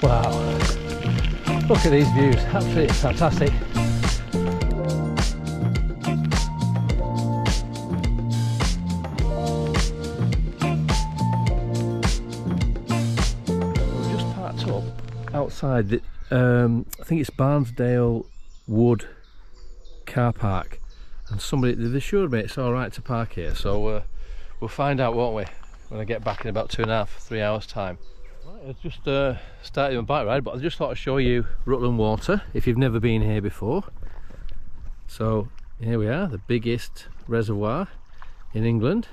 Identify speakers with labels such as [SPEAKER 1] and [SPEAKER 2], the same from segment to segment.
[SPEAKER 1] Wow, look at these views, absolutely fantastic. We've just parked up outside the, I think it's Barnsdale Wood car park, and somebody, they've assured me it's alright to park here, so we'll find out, won't we, when I get back in about 2.5–3 hours time. Right, I've just started my bike ride, but I just thought I'd show you Rutland Water if you've never been here before. So here we are, the biggest reservoir in England,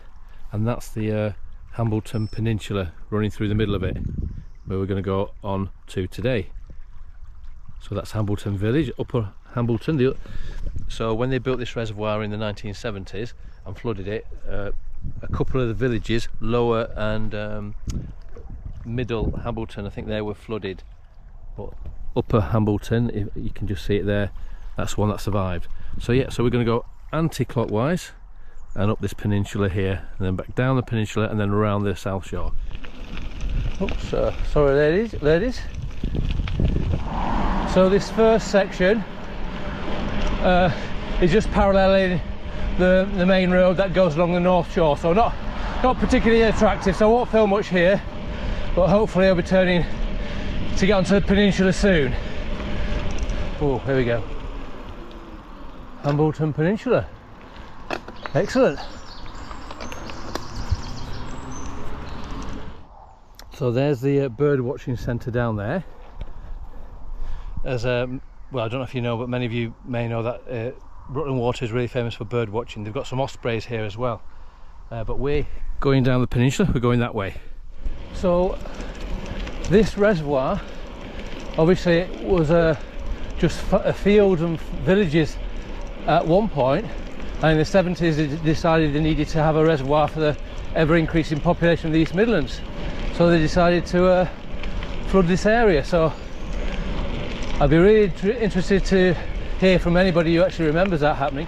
[SPEAKER 1] and that's the Hambleton Peninsula running through the middle of it, where we're going to go on to today. So that's Hambleton Village, Upper Hambleton. So when they built this reservoir in the 1970s and flooded it, a couple of the villages, Lower and Middle Hambleton, I think they were flooded, but Upper Hambleton, you can just see it there, that's the one that survived. So yeah, so we're going to go anti-clockwise and up this peninsula here, and then back down the peninsula and then around the south shore. Oops, sorry ladies. So this first section is just paralleling the main road that goes along the north shore, so not particularly attractive, so I won't film much here, but hopefully I'll be turning to get onto the peninsula soon. Oh, here we go, Hambleton Peninsula, excellent. So there's the bird watching centre down there. As well, I don't know if you know, but many of you may know that Rutland Water is really famous for bird watching. They've got some ospreys here as well, but we're going down the peninsula, we're going that way. So this reservoir obviously was just a field and villages at one point, and in the 70s they decided they needed to have a reservoir for the ever increasing population of the East Midlands, so they decided to flood this area. So I'd be really interested to hear from anybody who actually remembers that happening.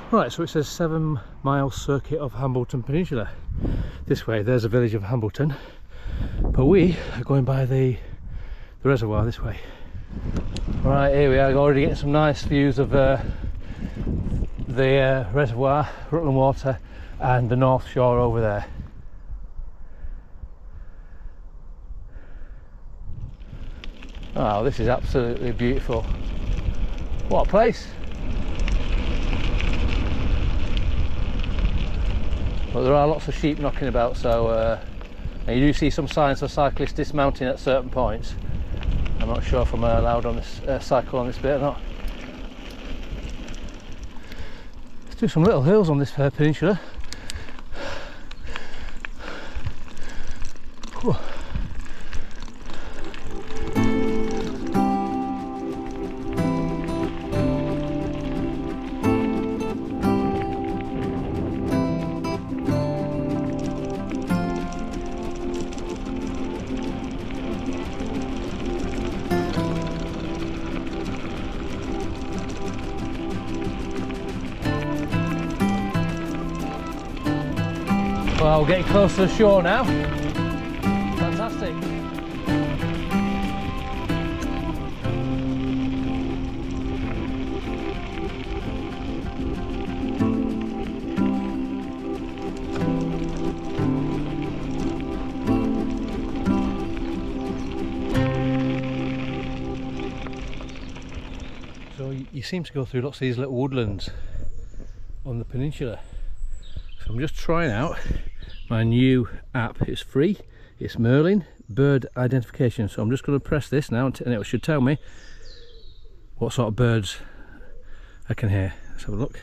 [SPEAKER 1] Right, so it says 7-mile circuit of Hambleton Peninsula. This way, there's a village of Hambleton, but we are going by the reservoir this way. Right, here we are, already getting some nice views of the reservoir, Rutland Water, and the north shore over there. Oh, this is absolutely beautiful. What a place. But there are lots of sheep knocking about, so and you do see some signs of cyclists dismounting at certain points. I'm not sure if I'm allowed on this cycle on this bit or not. Let's do some little hills on this peninsula. Whew. Well, we're getting close to the shore now. Fantastic. So you seem to go through lots of these little woodlands on the peninsula. So I'm just trying out my new app. It's free, it's Merlin bird identification. So I'm just going to press this now and it should tell me what sort of birds I can hear. Let's have a look.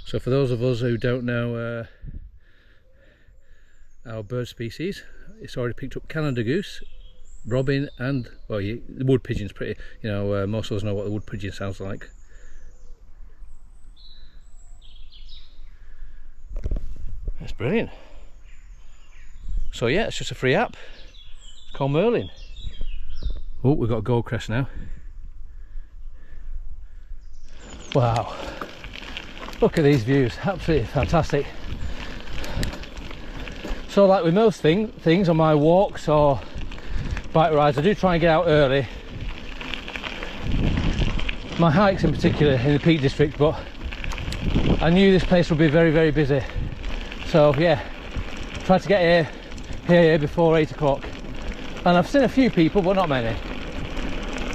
[SPEAKER 1] So for those of us who don't know our bird species, it's already picked up Canada goose, robin, and well, the wood pigeon's pretty, you know, most of us know what the wood pigeon sounds like. That's brilliant. So yeah, it's just a free app. It's called Merlin. Oh, we've got a gold crest now. Wow, look at these views, absolutely fantastic. So like with most things on my walks or bike rides, I do try and get out early. My hikes in particular in the Peak District, but I knew this place would be very, very busy. So yeah, try to get here before 8 o'clock. And I've seen a few people, but not many.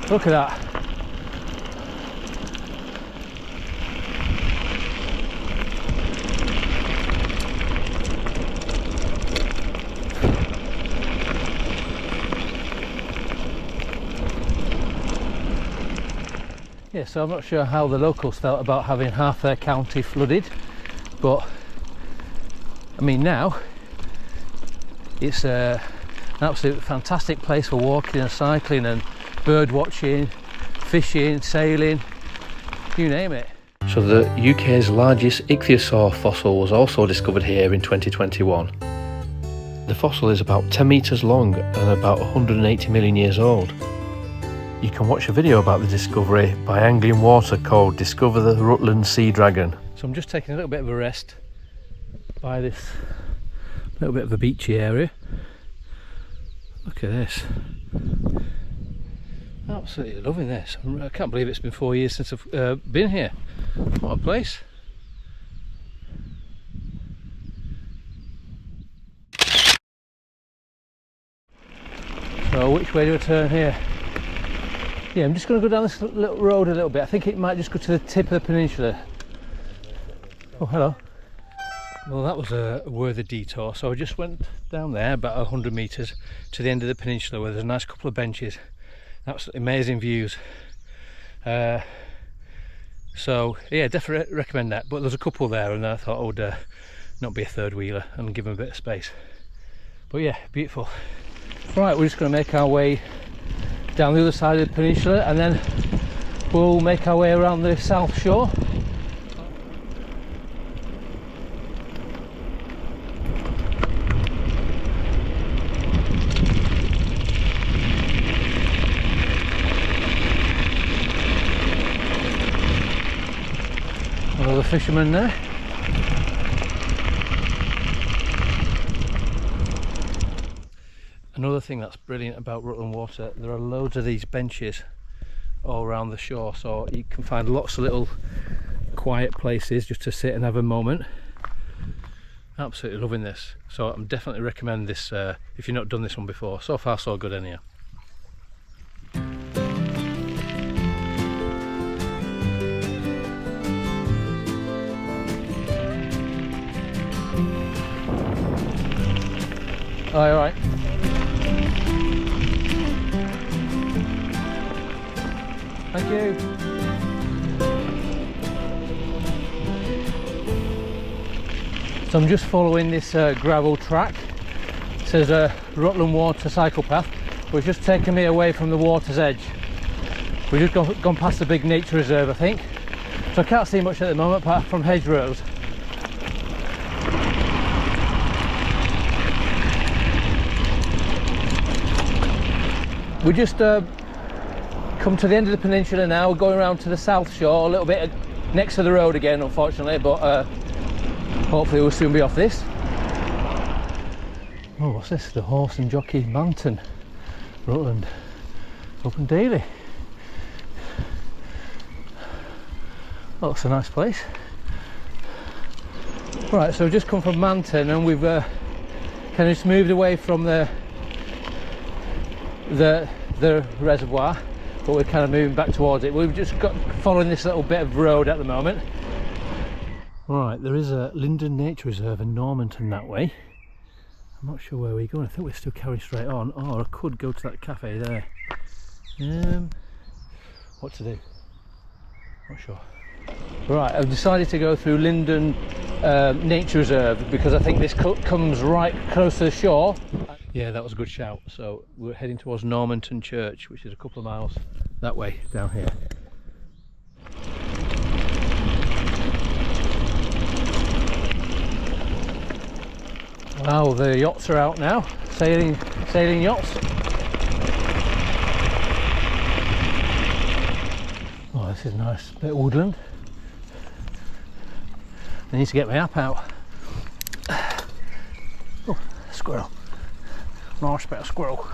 [SPEAKER 1] Look at that. Yeah, so I'm not sure how the locals felt about having half their county flooded, but I mean now it's an absolute fantastic place for walking and cycling and bird watching, fishing, sailing, you name it. So the UK's largest ichthyosaur fossil was also discovered here in 2021. The fossil is about 10 metres long and about 180 million years old. You can watch a video about the discovery by Angling Water called Discover the Rutland Sea Dragon. So I'm just taking a little bit of a rest by this little bit of a beachy area. Look at this. Absolutely loving this. I can't believe it's been 4 years since I've been here. What a place. So which way do I turn here? Yeah, I'm just going to go down this little road a little bit. I think it might just go to the tip of the peninsula. Oh, hello. Well, that was a worthy detour. So I just went down there about 100 metres to the end of the peninsula where there's a nice couple of benches. Absolutely amazing views. So yeah, definitely recommend that. But there's a couple there and I thought I would not be a third wheeler and give them a bit of space. But yeah, beautiful. Right, we're just going to make our way down the other side of the peninsula and then we'll make our way around the south shore. Another fisherman there. Another thing that's brilliant about Rutland Water, there are loads of these benches all around the shore, so you can find lots of little quiet places just to sit and have a moment. Absolutely loving this, so I'm definitely recommend this if you've not done this one before. So far so good anyhow. Oh, all right. Thank you. So I'm just following this gravel track. It says Rutland Water cycle path, but it's just taken me away from the water's edge. We've just gone past the big nature reserve, I think. So I can't see much at the moment apart from hedgerows. We just come to the end of the peninsula now. We're going around to the south shore, a little bit next to the road again, unfortunately, but hopefully we'll soon be off this. Oh, what's this? The Horse and Jockey Mountain, Rutland. It's open daily. Oh, it's a nice place. Right, so we've just come from Manton and we've kind of just moved away from the reservoir, but we're kind of moving back towards it. We've just got following this little bit of road at the moment. Right, there is a Linden Nature Reserve in Normanton that way. I'm not sure where we're going. I think we're still carrying straight on, or I could go to that cafe there. What to do? Not sure. Right, I've decided to go through Linden Nature Reserve because I think this comes right close to the shore. Yeah, that was a good shout. So we're heading towards Normanton Church, which is a couple of miles that way down here. Wow, the yachts are out now, sailing yachts. Oh, this is nice, bit of woodland. I need to get my app out. Oh,
[SPEAKER 2] squirrel. Nice bit of squirrel.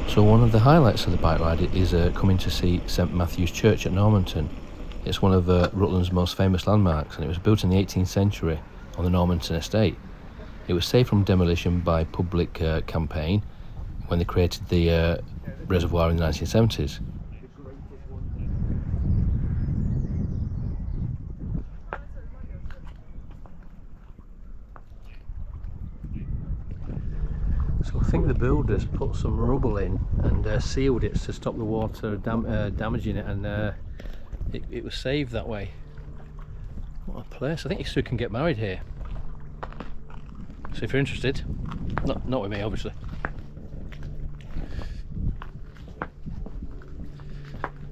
[SPEAKER 1] So one of the highlights of the bike ride is coming to see St Matthew's Church at Normanton. It's one of Rutland's most famous landmarks, and it was built in the 18th century on the Normanton estate. It was saved from demolition by public campaign when they created the reservoir in the 1970s. So I think the builders put some rubble in and sealed it to stop the water damaging it, and it was saved that way. What a place. I think you still can get married here. So if you're interested, not with me obviously.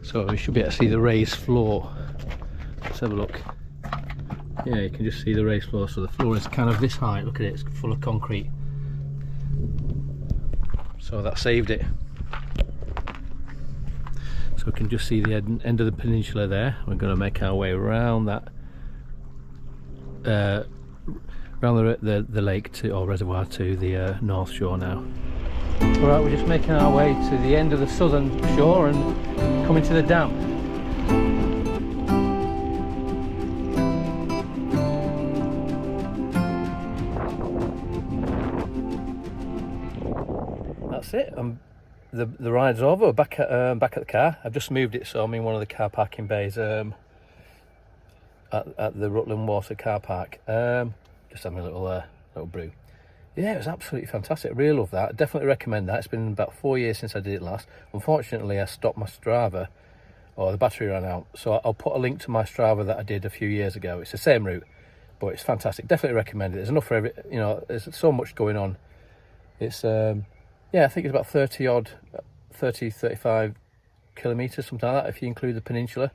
[SPEAKER 1] So we should be able to see the raised floor. Let's have a look. Yeah, you can just see the raised floor. So the floor is kind of this height. Look at it, it's full of concrete. So that saved it. So we can just see the end of the peninsula there. We're going to make our way around that, around the lake or reservoir to the north shore now. Alright, we're just making our way to the end of the southern shore and coming to the dam. That's it. The ride's over. We're back at the car. I've just moved it, so I'm in one of the car parking bays at the Rutland Water car park. Just having a little brew. Yeah, it was absolutely fantastic. I really love that. I definitely recommend that. It's been about 4 years since I did it last. Unfortunately, I stopped my Strava, or the battery ran out. So I'll put a link to my Strava that I did a few years ago. It's the same route, but it's fantastic. Definitely recommend it. There's enough for every. You know, there's so much going on. It's yeah, I think it's about 35 kilometres, something like that, if you include the peninsula.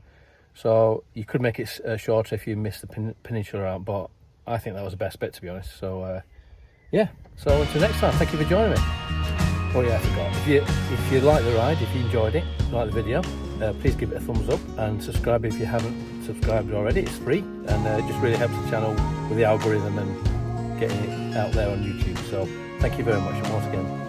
[SPEAKER 1] So you could make it shorter if you miss the peninsula out, but I think that was the best bit, to be honest. So yeah, so until next time, thank you for joining me. Oh yeah, I forgot, if you like the ride, if you enjoyed it, like the video, please give it a thumbs up and subscribe if you haven't subscribed already. It's free, and it just really helps the channel with the algorithm and getting it out there on YouTube. So thank you very much, and once again,